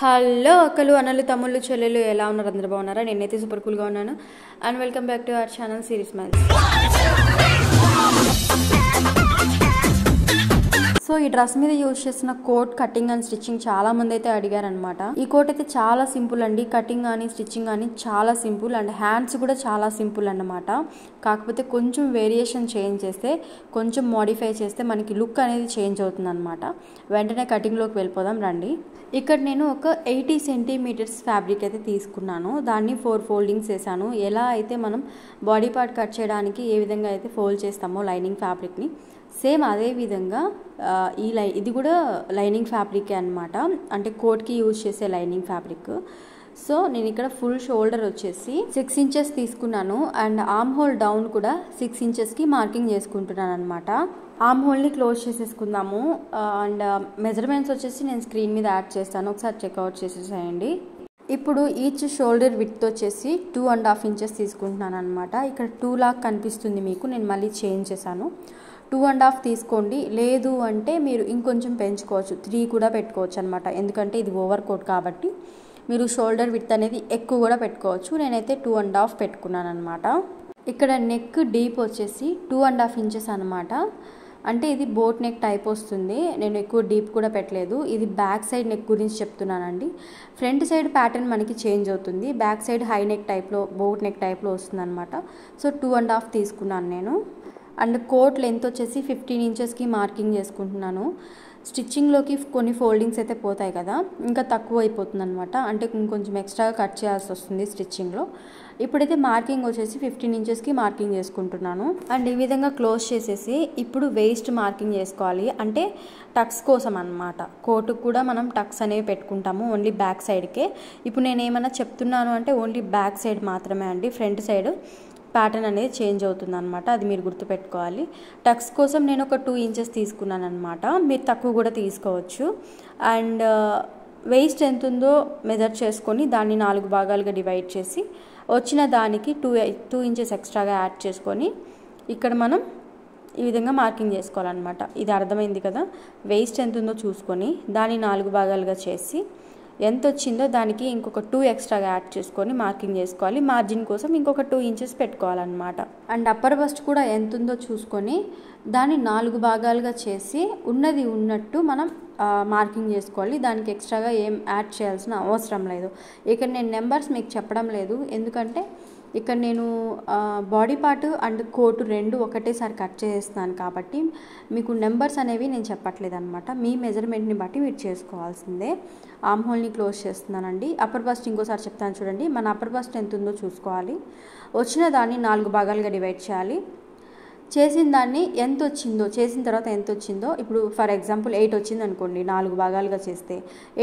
Hello అక్కలు అన్నలు తమ్ముళ్ళు చెల్లెలు ఎలా ఉన్నారు? అందరూ బాగున్నారా? నేనైతే సూపర్ కూల్గా ఉన్నాను. And welcome back to our channel series miles. So ఈ డ్రెస్ మీద యూజ్ చేసిన కోట్ కటింగ్ అండ్ స్టిచ్చింగ్ చాలా మంది అయితే అడిగారనమాట. ఈ కోట్ అయితే చాలా సింపుల్ అండి. కటింగ్ కానీ స్టిచ్చింగ్ కానీ చాలా సింపుల్ అండ్ హ్యాండ్స్ కూడా చాలా సింపుల్ అన్నమాట. కాకపోతే కొంచెం వేరియేషన్ చేంజ్ చేస్తే, కొంచెం మోడిఫై చేస్తే మనకి లుక్ అనేది చేంజ్ అవుతుంది అనమాట. వెంటనే కటింగ్లోకి వెళ్ళిపోదాం రండి. ఇక్కడ నేను ఒక 80 సెంటీమీటర్స్ ఫ్యాబ్రిక్ అయితే తీసుకున్నాను. దాన్ని 4 ఫోల్డింగ్స్ వేసాను. ఎలా అయితే మనం బాడీ పార్ట్ కట్ చేయడానికి ఏ విధంగా అయితే ఫోల్డ్ చేస్తామో లైనింగ్ ఫ్యాబ్రిక్ని, సేమ్ అదే విధంగా ఇది కూడా లైనింగ్ ఫ్యాబ్రికే అనమాట. అంటే కోట్కి యూజ్ చేసే లైనింగ్ ఫ్యాబ్రిక్. సో నేను ఇక్కడ ఫుల్ షోల్డర్ వచ్చేసి 6 ఇంచెస్ తీసుకున్నాను. అండ్ ఆర్మ్ హోల్ డౌన్ కూడా 6 ఇంచెస్కి మార్కింగ్ చేసుకుంటున్నాను అనమాట. ఆర్మ్ హోల్ని క్లోజ్ చేసేసుకుందాము. అండ్ మెజర్మెంట్స్ వచ్చేసి నేను స్క్రీన్ మీద యాడ్ చేస్తాను, ఒకసారి చెక్అవుట్ చేసేసేయండి. ఇప్పుడు ఈచ్ షోల్డర్ విడ్త్ వచ్చేసి 2.5 ఇంచెస్ తీసుకుంటున్నాను అనమాట. ఇక్కడ 2 లాగా కనిపిస్తుంది మీకు, నేను మళ్ళీ చేంజ్ చేశాను. 2.5 తీసుకోండి. లేదు అంటే మీరు ఇంకొంచెం పెంచుకోవచ్చు, 3 కూడా పెట్టుకోవచ్చు అనమాట. ఎందుకంటే ఇది ఓవర్ కోట్ కాబట్టి మీరు షోల్డర్ విడ్త్ అనేది ఎక్కువ కూడా పెట్టుకోవచ్చు. నేనైతే 2.5 పెట్టుకున్నాను అనమాట. ఇక్కడ నెక్ డీప్ వచ్చేసి 2.5 ఇంచెస్ అనమాట. అంటే ఇది బోట్ నెక్ టైప్ వస్తుంది. నేను ఎక్కువ డీప్ కూడా పెట్టలేదు. ఇది బ్యాక్ సైడ్ నెక్ గురించి చెప్తున్నానండి. ఫ్రంట్ సైడ్ ప్యాటర్న్ మనకి చేంజ్ అవుతుంది. బ్యాక్ సైడ్ హై నెక్ టైప్లో, బోట్ నెక్ టైప్లో వస్తుంది అనమాట. సో 2.5 తీసుకున్నాను నేను. అండ్ కోట్ లెంత్ వచ్చేసి 15 ఇంచెస్కి మార్కింగ్ చేసుకుంటున్నాను. స్టిచ్చింగ్లోకి కొన్ని ఫోల్డింగ్స్ అయితే పోతాయి కదా, ఇంకా తక్కువ అయిపోతుంది అనమాట. అంటే ఇంకొంచెం ఎక్స్ట్రాగా కట్ చేయాల్సి వస్తుంది స్టిచ్చింగ్లో. ఇప్పుడైతే మార్కింగ్ వచ్చేసి 15 ఇంచెస్కి మార్కింగ్ చేసుకుంటున్నాను. అండ్ ఈ విధంగా క్లోజ్ చేసేసి ఇప్పుడు వేస్ట్ మార్కింగ్ చేసుకోవాలి. అంటే టక్స్ కోసం అనమాట. కోటుకు కూడా మనం టక్స్ అనేవి పెట్టుకుంటాము, ఓన్లీ బ్యాక్ సైడ్కే. ఇప్పుడు నేను ఏమైనా చెప్తున్నాను అంటే ఓన్లీ బ్యాక్ సైడ్ మాత్రమే అండి. ఫ్రంట్ సైడ్ ప్యాటర్న్ అనేది చేంజ్ అవుతుంది అనమాట. అది మీరు గుర్తుపెట్టుకోవాలి. టక్స్ కోసం నేను ఒక 2 ఇంచెస్ తీసుకున్నాను అనమాట. మీరు తక్కువ కూడా తీసుకోవచ్చు. అండ్ వేస్ట్ ఎంత ఉందో మెజర్ చేసుకొని దాన్ని 4 భాగాలుగా డివైడ్ చేసి వచ్చిన దానికి 2 ఇంచెస్ ఎక్స్ట్రాగా యాడ్ చేసుకొని ఇక్కడ మనం ఈ విధంగా మార్కింగ్ చేసుకోవాలన్నమాట. ఇది అర్థమైంది కదా. వేస్ట్ ఎంత ఉందో చూసుకొని దాన్ని 4 భాగాలుగా చేసి ఎంత వచ్చిందో దానికి ఇంకొక 2 ఎక్స్ట్రాగా యాడ్ చేసుకొని మార్కింగ్ చేసుకోవాలి. మార్జిన్ కోసం ఇంకొక 2 ఇంచెస్ పెట్టుకోవాలన్నమాట. అండ్ అప్పర్ బస్ట్ కూడా ఎంత ఉందో చూసుకొని దాన్ని 4 భాగాలుగా చేసి ఉన్నది ఉన్నట్టు మనం మార్కింగ్ చేసుకోవాలి. దానికి ఎక్స్ట్రాగా ఏం యాడ్ చేయాల్సిన అవసరం లేదు. ఇక్కడ నేను నెంబర్స్ మీకు చెప్పడం లేదు, ఎందుకంటే ఇక్కడ నేను బాడీ పార్ట్ అండ్ కోటు 2 ఒకటేసారి కట్ చేస్తున్నాను కాబట్టి మీకు నెంబర్స్ అనేవి నేను చెప్పట్లేదు అనమాట. మీ మెజర్మెంట్ని బట్టి మీరు చేసుకోవాల్సిందే. ఆర్మ్ హోల్ని క్లోజ్ చేస్తున్నానండి. అప్పర్ బస్ట్ ఇంకోసారి చెప్తాను చూడండి. మన అప్పర్ బస్ట్ ఎంత ఉందో చూసుకోవాలి. వచ్చిన దాన్ని 4 భాగాలుగా డివైడ్ చేయాలి. చేసిన దాన్ని ఎంత వచ్చిందో, చేసిన తర్వాత ఎంత వచ్చిందో, ఇప్పుడు ఫర్ ఎగ్జాంపుల్ 8 వచ్చింది అనుకోండి, 4 భాగాలుగా చేస్తే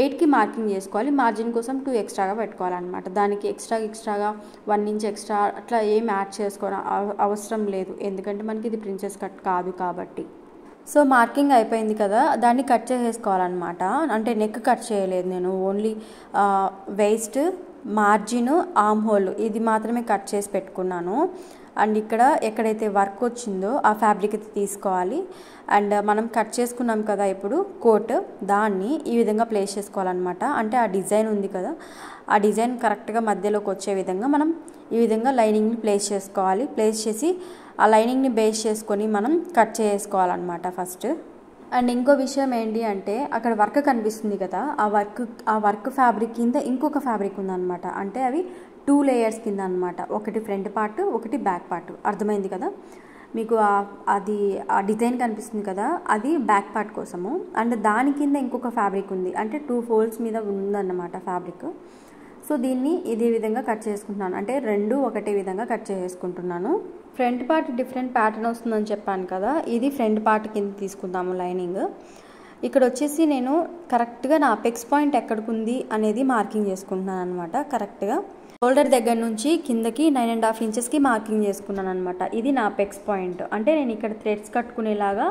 8కి మార్కింగ్ చేసుకోవాలి. మార్జిన్ కోసం 2 ఎక్స్ట్రాగా పెట్టుకోవాలన్నమాట. దానికి ఎక్స్ట్రాగా 1 ఇంచ్ ఎక్స్ట్రా అట్లా ఏం యాడ్ చేసుకోవడం అవసరం లేదు, ఎందుకంటే మనకి ఇది ప్రిన్సెస్ కట్ కాదు కాబట్టి. సో మార్కింగ్ అయిపోయింది కదా, దాన్ని కట్ చేసేసుకోవాలన్నమాట. అంటే నెక్ కట్ చేయలేదు నేను, only waste, margin, arm whole ఇది మాత్రమే కట్ చేసి పెట్టుకున్నాను. అండ్ ఇక్కడ ఎక్కడైతే వర్క్ వచ్చిందో ఆ ఫ్యాబ్రిక్ అయితే తీసుకోవాలి. అండ్ మనం కట్ చేసుకున్నాం కదా ఇప్పుడు కోట్, దాన్ని ఈ విధంగా ప్లేస్ చేసుకోవాలన్నమాట. అంటే ఆ డిజైన్ ఉంది కదా, ఆ డిజైన్ కరెక్ట్గా మధ్యలోకి వచ్చే విధంగా మనం ఈ విధంగా లైనింగ్ని ప్లేస్ చేసుకోవాలి. ప్లేస్ చేసి ఆ లైనింగ్ని బేస్ చేసుకొని మనం కట్ చేసుకోవాలన్నమాట ఫస్ట్. అండ్ ఇంకో విషయం ఏంటి అంటే అక్కడ వర్క్ కనిపిస్తుంది కదా, ఆ వర్క్ ఫ్యాబ్రిక్ కింద ఇంకొక ఫ్యాబ్రిక్ ఉందన్నమాట. అంటే అవి 2 లేయర్స్ కింద అనమాట. ఒకటి ఫ్రంట్ పార్ట్, ఒకటి బ్యాక్ పార్ట్. అర్థమైంది కదా మీకు. అది ఆ డిజైన్ కనిపిస్తుంది కదా, అది బ్యాక్ పార్ట్ కోసము. అండ్ దాని కింద ఇంకొక ఫ్యాబ్రిక్ ఉంది, అంటే 2 ఫోల్డ్స్ మీద ఉందన్నమాట ఫ్యాబ్రిక్. సో దీన్ని ఇదే విధంగా కట్ చేసుకుంటున్నాను. అంటే 2 ఒకటే విధంగా కట్ చేసుకుంటున్నాను. ఫ్రంట్ పార్ట్ డిఫరెంట్ ప్యాటర్న్ వస్తుందని చెప్పాను కదా, ఇది ఫ్రంట్ పార్ట్ కింద తీసుకుందాము లైనింగ్. ఇక్కడ వచ్చేసి నేను కరెక్ట్గా నా అపెక్స్ పాయింట్ ఎక్కడికి ఉంది అనేది మార్కింగ్ చేసుకుంటున్నాను అనమాట. కరెక్ట్గా షోల్డర్ దగ్గర నుంచి కిందకి 9.5 ఇంచెస్కి మార్కింగ్ చేసుకున్నాను అనమాట. ఇది నా అపెక్స్ పాయింట్. అంటే నేను ఇక్కడ థ్రెడ్స్ కట్టుకునేలాగా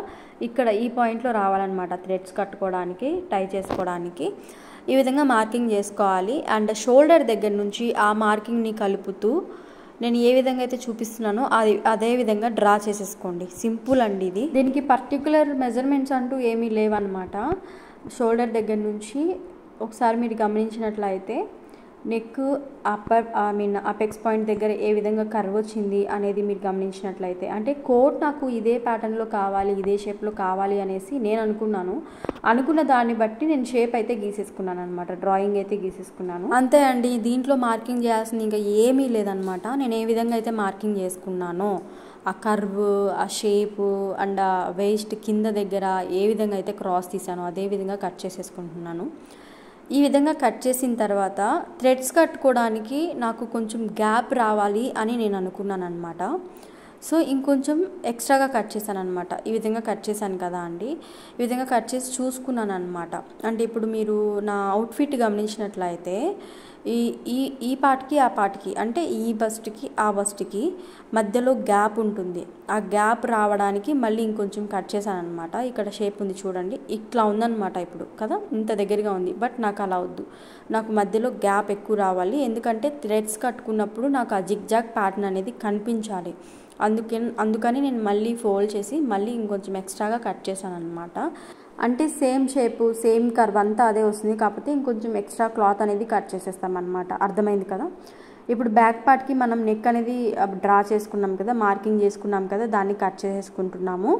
ఇక్కడ ఈ పాయింట్లో రావాలన్నమాట. థ్రెడ్స్ కట్టుకోవడానికి, టై చేసుకోవడానికి ఈ విధంగా మార్కింగ్ చేసుకోవాలి. అండ్ షోల్డర్ దగ్గర నుంచి ఆ మార్కింగ్ని కలుపుతూ నేను ఏ విధంగా అయితే చూపిస్తున్నానో అదే విధంగా డ్రా చేసేసుకోండి. సింపుల్ అండి ఇది. దీనికి పర్టికులర్ మెజర్మెంట్స్ అంటూ ఏమీ లేవన్నమాట. షోల్డర్ దగ్గర నుంచి ఒకసారి మీరు గమనించినట్లయితే నెక్ అపెక్స్ పాయింట్ దగ్గర ఏ విధంగా కర్వ్ వచ్చింది అనేది మీరు గమనించినట్లయితే, అంటే కోట్ నాకు ఇదే ప్యాటర్న్లో కావాలి, ఇదే షేప్లో కావాలి అనేసి నేను అనుకున్న దాన్ని బట్టి నేను షేప్ అయితే గీసేసుకున్నాను అనమాట, డ్రాయింగ్ అయితే గీసేసుకున్నాను. అంతే అండి, దీంట్లో మార్కింగ్ చేయాల్సింది ఇంకా ఏమీ లేదనమాట. నేను ఏ విధంగా అయితే మార్కింగ్ చేసుకున్నానో ఆ కర్వ్, ఆ షేపు అండ్ ఆ వేస్ట్ కింద దగ్గర ఏ విధంగా అయితే క్రాస్ తీసానో అదే విధంగా కట్ చేసేసుకుంటున్నాను. ఈ విధంగా కట్ చేసిన తర్వాత థ్రెడ్స్ కట్టుకోవడానికి నాకు కొంచెం గ్యాప్ రావాలి అని నేను అనుకున్నాను అనమాట. సో ఇంకొంచెం ఎక్స్ట్రాగా కట్ చేశాను అనమాట. ఈ విధంగా కట్ చేశాను కదా అండి, ఈ విధంగా కట్ చేసి చూసుకున్నాను అనమాట. అంటే ఇప్పుడు మీరు నా అవుట్ఫిట్ గమనించినట్లయితే ఈ పార్ట్కి ఆ పార్ట్కి, అంటే ఈ బస్ట్కి ఆ బస్ట్కి మధ్యలో గ్యాప్ ఉంటుంది. ఆ గ్యాప్ రావడానికి మళ్ళీ ఇంకొంచెం కట్ చేశాను అనమాట. ఇక్కడ షేప్ ఉంది చూడండి, ఇట్లా ఉందన్నమాట ఇప్పుడు కదా, ఇంత దగ్గరగా ఉంది. బట్ నాకు అలా వద్దు, నాకు మధ్యలో గ్యాప్ ఎక్కువ రావాలి. ఎందుకంటే థ్రెడ్స్ కట్టుకున్నప్పుడు నాకు ఆ జిగ్జాగ్ ప్యాటర్న్ అనేది కనిపించాలి. అందుకని నేను మళ్ళీ ఫోల్డ్ చేసి మళ్ళీ ఇంకొంచెం ఎక్స్ట్రాగా కట్ చేశాను అనమాట. అంటే సేమ్ షేపు సేమ్ కర్వ్ అంతా అదే వస్తుంది, కాకపోతే ఇంకొంచెం ఎక్స్ట్రా క్లాత్ అనేది కట్ చేసేస్తాం అనమాట. అర్థమైంది కదా. ఇప్పుడు బ్యాక్ పార్ట్కి మనం నెక్ అనేది డ్రా చేసుకున్నాం కదా, మార్కింగ్ చేసుకున్నాం కదా, దాన్ని కట్ చేసేసుకుంటున్నాము.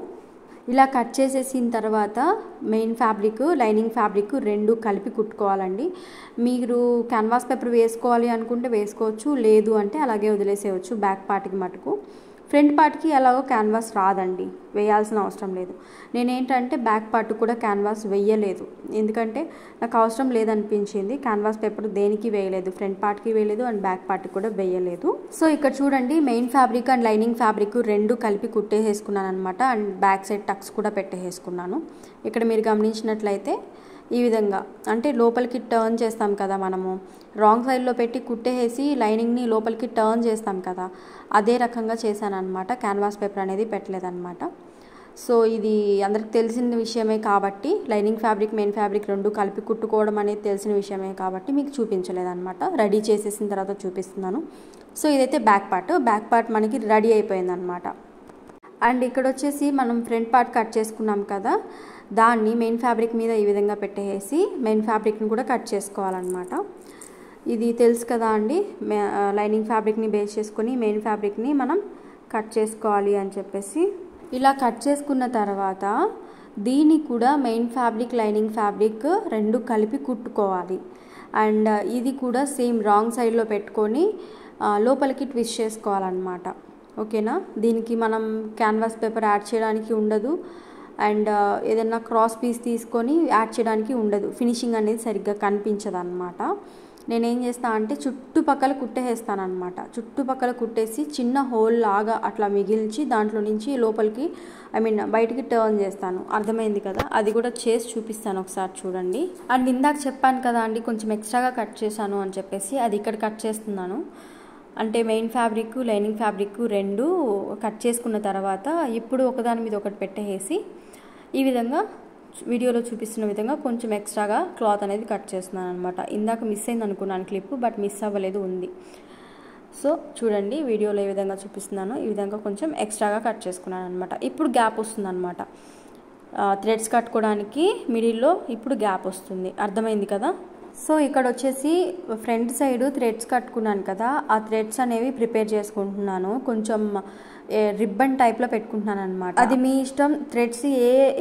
ఇలా కట్ చేసేసిన తర్వాత మెయిన్ ఫ్యాబ్రిక్, లైనింగ్ ఫ్యాబ్రిక్ రెండు కలిపి కుట్టుకోవాలండి. మీరు క్యాన్వాస్ పేపర్ వేసుకోవాలి అనుకుంటే వేసుకోవచ్చు, లేదు అంటే అలాగే వదిలేసేయచ్చు బ్యాక్ పార్ట్కి మటుకు. ఫ్రంట్ పార్ట్కి ఎలాగో క్యాన్వాస్ రాదండి, వేయాల్సిన అవసరం లేదు. నేనేంటంటే బ్యాక్ పార్ట్ కూడా క్యాన్వాస్ వేయలేదు, ఎందుకంటే నాకు అవసరం లేదనిపించింది. క్యాన్వాస్ పేపర్ దేనికి వేయలేదు, ఫ్రంట్ పార్ట్కి వేయలేదు అండ్ బ్యాక్ పార్ట్కి కూడా వేయలేదు. సో ఇక్కడ చూడండి, main fabric and lining fabric రెండు కలిపి కుట్టేసేసుకున్నాను అనమాట. అండ్ బ్యాక్ సైడ్ టక్స్ కూడా పెట్టేసుకున్నాను. ఇక్కడ మీరు గమనించినట్లయితే ఈ విధంగా, అంటే లోపలికి టర్న్ చేస్తాం కదా మనము, రాంగ్ సైడ్లో పెట్టి కుట్టేసి లైనింగ్ని లోపలికి టర్న్ చేస్తాం కదా, అదే రకంగా చేశాను అనమాట. క్యాన్వాస్ పేపర్ అనేది పెట్టలేదన్నమాట. సో ఇది అందరికి తెలిసిన విషయమే కాబట్టి, లైనింగ్ ఫ్యాబ్రిక్ మెయిన్ ఫ్యాబ్రిక్ రెండు కలిపి కుట్టుకోవడం అనేది తెలిసిన విషయమే కాబట్టి మీకు చూపించలేదన్నమాట. రెడీ చేసేసిన తర్వాత చూపిస్తున్నాను. సో ఇదైతే బ్యాక్ పార్ట్ మనకి రెడీ అయిపోయిందనమాట. అండ్ ఇక్కడ వచ్చేసి మనం ఫ్రంట్ పార్ట్ కట్ చేసుకున్నాం కదా, దాన్ని మెయిన్ ఫ్యాబ్రిక్ మీద ఈ విధంగా పెట్టేసి మెయిన్ ఫ్యాబ్రిక్ని కూడా కట్ చేసుకోవాలన్నమాట. ఇది తెలుసు కదా అండి, లైనింగ్ ఫ్యాబ్రిక్ని బేస్ చేసుకొని మెయిన్ ఫ్యాబ్రిక్ని మనం కట్ చేసుకోవాలి అని చెప్పేసి. ఇలా కట్ చేసుకున్న తర్వాత దీన్ని కూడా మెయిన్ ఫ్యాబ్రిక్ లైనింగ్ ఫ్యాబ్రిక్ రెండు కలిపి కుట్టుకోవాలి. అండ్ ఇది కూడా సేమ్ రాంగ్ సైడ్లో పెట్టుకొని లోపలికి ట్విస్ట్ చేసుకోవాలన్నమాట. ఓకేనా. దీనికి మనం క్యాన్వాస్ పేపర్ యాడ్ చేయడానికి ఉండదు, అండ్ ఏదైనా క్రాస్ పీస్ తీసుకొని యాడ్ చేయడానికి ఉండదు. ఫినిషింగ్ అనేది సరిగ్గా కనిపించదు అనమాట. నేనేం చేస్తాను అంటే చుట్టుపక్కల కుట్టేస్తాను అనమాట. చుట్టుపక్కల కుట్టేసి చిన్న హోల్ లాగా అట్లా మిగిల్చి దాంట్లో నుంచి లోపలికి బయటికి టర్న్ చేస్తాను. అర్థమైంది కదా, అది కూడా చేసి చూపిస్తాను ఒకసారి చూడండి. అండ్ ఇందాక చెప్పాను కదా అండి, కొంచెం ఎక్స్ట్రాగా కట్ చేశాను అని చెప్పేసి, అది ఇక్కడ కట్ చేస్తున్నాను. అంటే మెయిన్ ఫ్యాబ్రిక్ లైనింగ్ ఫ్యాబ్రిక్ రెండు కట్ చేసుకున్న తర్వాత ఇప్పుడు ఒకదాని మీద ఒకటి పెట్టేసి ఈ విధంగా వీడియోలో చూపిస్తున్న విధంగా కొంచెం ఎక్స్ట్రాగా క్లాత్ అనేది కట్ చేస్తున్నాను అనమాట. ఇందాక మిస్ అయింది అనుకున్నాను క్లిప్, బట్ మిస్ అవ్వలేదు, ఉంది. సో చూడండి వీడియోలో ఏ విధంగా చూపిస్తున్నానో ఈ విధంగా కొంచెం ఎక్స్ట్రాగా కట్ చేసుకున్నాను అనమాట. ఇప్పుడు గ్యాప్ వస్తుంది అనమాట, థ్రెడ్స్ కట్టుకోవడానికి మిడిల్లో ఇప్పుడు గ్యాప్ వస్తుంది. అర్థమైంది కదా. సో ఇక్కడ వచ్చేసి ఫ్రంట్ సైడ్ థ్రెడ్స్ కట్టుకున్నాను కదా, ఆ థ్రెడ్స్ అనేవి ప్రిపేర్ చేసుకుంటున్నాను. కొంచెం రిబ్బన్ టైప్లో పెట్టుకుంటున్నాను అనమాట. అది మీ ఇష్టం, థ్రెడ్స్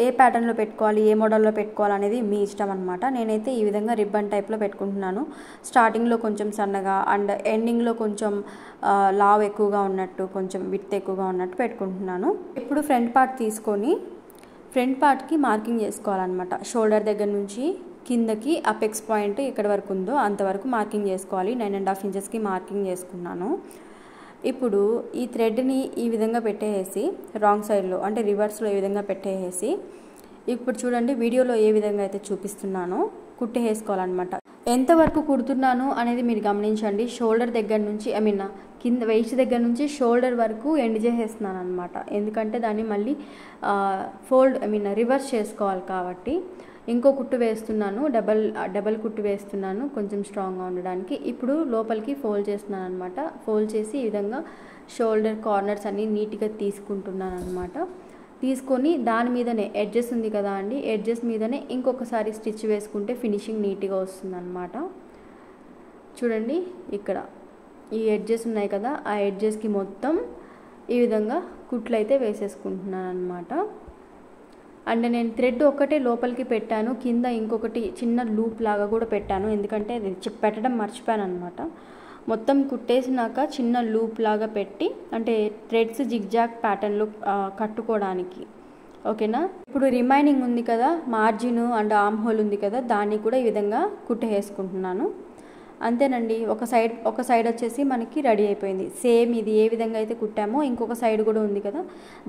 ఏ ప్యాటర్న్లో పెట్టుకోవాలి, ఏ మోడల్లో పెట్టుకోవాలి అనేది మీ ఇష్టం అనమాట. నేనైతే ఈ విధంగా రిబ్బన్ టైప్లో పెట్టుకుంటున్నాను. స్టార్టింగ్లో కొంచెం సన్నగా అండ్ ఎండింగ్లో కొంచెం లావ్ ఎక్కువగా ఉన్నట్టు, కొంచెం విడ్త్ ఎక్కువగా ఉన్నట్టు పెట్టుకుంటున్నాను. ఇప్పుడు ఫ్రంట్ పార్ట్ తీసుకొని ఫ్రంట్ పార్ట్కి మార్కింగ్ చేసుకోవాలన్నమాట. షోల్డర్ దగ్గర నుంచి కిందకి అపెక్స్ పాయింట్ ఎక్కడి వరకు ఉందో అంతవరకు మార్కింగ్ చేసుకోవాలి. 9.5 ఇంచెస్కి మార్కింగ్ చేసుకున్నాను. ఇప్పుడు ఈ థ్రెడ్ని ఈ విధంగా పెట్టేసి రాంగ్ సైడ్లో అంటే రివర్స్లో ఈ విధంగా పెట్టేసి ఇప్పుడు చూడండి వీడియోలో ఏ విధంగా అయితే చూపిస్తున్నానో కుట్టేసుకోవాలన్నమాట. ఎంతవరకు కుడుతున్నాను అనేది మీరు గమనించండి. షోల్డర్ దగ్గర నుంచి కింద వేస్ట్ దగ్గర నుంచి షోల్డర్ వరకు ఎండ్ చేసేస్తున్నాను అనమాట. ఎందుకంటే దాన్ని మళ్ళీ రివర్స్ చేసుకోవాలి కాబట్టి ఇంకో కుట్టు వేస్తున్నాను, డబల్ కుట్టు వేస్తున్నాను కొంచెం స్ట్రాంగ్గా ఉండడానికి. ఇప్పుడు లోపలికి ఫోల్డ్ చేస్తున్నాను అనమాట. ఫోల్డ్ చేసి ఈ విధంగా షోల్డర్ కార్నర్స్ అన్నీ నీట్గా తీసుకుంటున్నాను అనమాట. తీసుకొని దాని మీదనే ఎడ్జెస్ ఉంది కదా అండి, ఎడ్జెస్ మీదనే ఇంకొకసారి స్టిచ్ వేసుకుంటే ఫినిషింగ్ నీట్గా వస్తుంది అన్నమాట. చూడండి ఇక్కడ ఈ ఎడ్జెస్ ఉన్నాయి కదా, ఆ ఎడ్జెస్కి మొత్తం ఈ విధంగా కుట్లు అయితే వేసేసుకుంటున్నాను అన్నమాట. అండ్ నేను థ్రెడ్ ఒక్కటే లోపలికి పెట్టాను, కింద ఇంకొకటి చిన్న లూప్ లాగా కూడా పెట్టాను, ఎందుకంటే అది పెట్టడం మర్చిపోయాను అనమాట. మొత్తం కుట్టేసినాక చిన్న లూప్ లాగా పెట్టి, అంటే థ్రెడ్స్ జిగ్జాగ్ ప్యాటర్న్లో కట్టుకోవడానికి. ఓకేనా. ఇప్పుడు రిమైనింగ్ ఉంది కదా మార్జిన్ అండ్ ఆర్మ్ హోల్ ఉంది కదా, దాన్ని కూడా ఈ విధంగా కుట్టేసుకుంటున్నాను. అంతేనండి. ఒక సైడ్ వచ్చేసి మనకి రెడీ అయిపోయింది. సేమ్ ఇది ఏ విధంగా అయితే కుట్టామో ఇంకొక సైడ్ కూడా ఉంది కదా,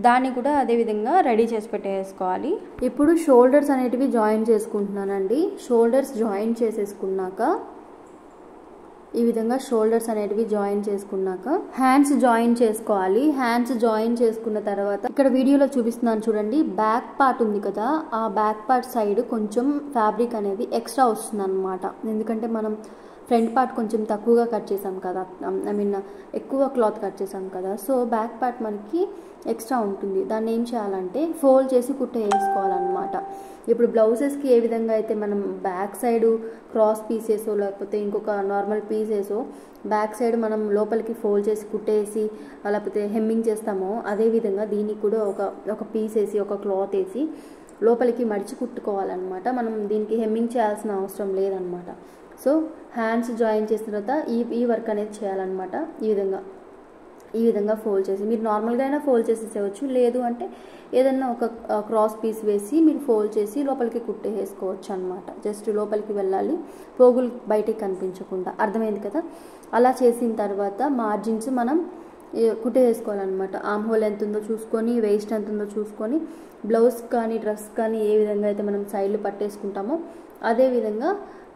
దాన్ని కూడా అదే విధంగా రెడీ చేసి పెట్టేసుకోవాలి. ఇప్పుడు షోల్డర్స్ అనేటివి జాయిన్ చేసుకుంటున్నానండి. షోల్డర్స్ జాయిన్ చేసేసుకున్నాక ఈ విధంగా షోల్డర్స్ అనేటివి జాయిన్ చేసుకున్నాక హ్యాండ్స్ జాయిన్ చేసుకోవాలి. హ్యాండ్స్ జాయిన్ చేసుకున్న తర్వాత ఇక్కడ వీడియోలో చూపిస్తున్నాను చూడండి, బ్యాక్ పార్ట్ ఉంది కదా, ఆ బ్యాక్ పార్ట్ సైడ్ కొంచెం ఫ్యాబ్రిక్ అనేది ఎక్స్ట్రా వస్తుంది అన్నమాట. ఎందుకంటే మనం ఫ్రంట్ పార్ట్ కొంచెం తక్కువగా కట్ చేసాం కదా, ఎక్కువ క్లాత్ కట్ చేసాం కదా, సో బ్యాక్ పార్ట్ మనకి ఎక్స్ట్రా ఉంటుంది. దాన్ని ఏం చేయాలంటే ఫోల్డ్ చేసి వేసుకోవాలన్నమాట. ఇప్పుడు బ్లౌజెస్కి ఏ విధంగా అయితే మనం బ్యాక్ సైడ్ క్రాస్ పీసెసో లేకపోతే ఇంకొక నార్మల్ పీసెసో బ్యాక్ సైడ్ మనం లోపలికి ఫోల్డ్ చేసి కుట్టేసి లేకపోతే హెమ్మింగ్ చేస్తామో, అదేవిధంగా దీనికి కూడా ఒక పీస్ వేసి ఒక క్లాత్ వేసి లోపలికి మడిచి కుట్టుకోవాలన్నమాట. మనం దీనికి హెమ్మింగ్ చేయాల్సిన అవసరం లేదనమాట. సో హ్యాండ్స్ జాయిన్ చేసిన తర్వాత ఈ వర్క్ అనేది చేయాలన్నమాట. ఈ విధంగా ఫోల్డ్ చేసి మీరు నార్మల్గా అయినా ఫోల్డ్ చేసేసేయచ్చు, లేదు అంటే ఏదన్నా ఒక క్రాస్ పీస్ వేసి మీరు ఫోల్డ్ చేసి లోపలికి కుట్టేసుకోవచ్చు అనమాట. జస్ట్ లోపలికి వెళ్ళాలి, పోగులు బయటికి కనిపించకుండా. అర్థమైంది కదా. అలా చేసిన తర్వాత మార్జిన్స్ మనం కుట్టేసుకోవాలన్నమాట. ఆర్మ్ హోల్ ఎంత ఉందో చూసుకొని, వేస్ట్ ఎంత ఉందో చూసుకొని, బ్లౌజ్ కానీ డ్రెస్ కానీ ఏ విధంగా అయితే మనం సైడ్లు పట్టేసుకుంటామో అదేవిధంగా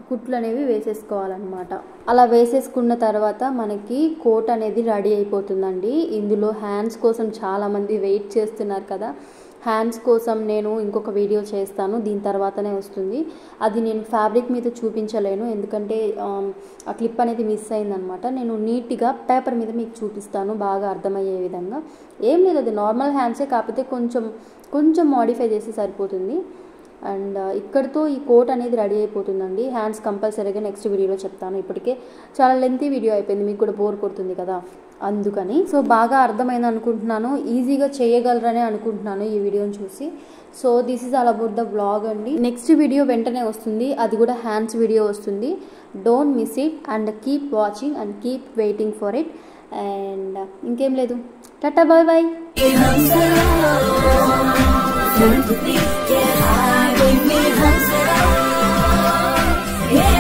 కుట్లు అనేవి వేసేసుకోవాలన్నమాట. అలా వేసేసుకున్న తర్వాత మనకి కోట్ అనేది రెడీ అయిపోతుందండి. ఇందులో హ్యాండ్స్ కోసం చాలామంది వెయిట్ చేస్తున్నారు కదా, హ్యాండ్స్ కోసం నేను ఇంకొక వీడియో చేస్తాను, దీని తర్వాతనే వస్తుంది. అది నేను ఫ్యాబ్రిక్ మీద చూపించలేను, ఎందుకంటే ఆ క్లిప్ అనేది మిస్ అయిందనమాట. నేను నీట్గా పేపర్ మీద మీకు చూపిస్తాను బాగా అర్థమయ్యే విధంగా. ఏం లేదు, అది నార్మల్ హ్యాండ్సే, కాకపోతే కొంచెం మోడిఫై చేసి సరిపోతుంది. అండ్ ఇక్కడితో ఈ కోట్ అనేది రెడీ అయిపోతుందండి. హ్యాండ్స్ కంపల్సరీగా నెక్స్ట్ వీడియోలో చెప్తాను. ఇప్పటికే చాలా లెంతీ వీడియో అయిపోయింది, మీకు కూడా బోర్ కొడుతుంది కదా, అందుకని. సో బాగా అర్థమైంది అనుకుంటున్నాను, ఈజీగా చేయగలరనే అనుకుంటున్నాను ఈ వీడియోని చూసి. So this is all about the vlog అండి. నెక్స్ట్ వీడియో వెంటనే వస్తుంది, అది కూడా హ్యాండ్స్ వీడియో వస్తుంది. Don't miss it and keep watching and keep waiting for it. And ఇంకేం లేదు, tata bye bye. Give me a hug, say, oh, yeah,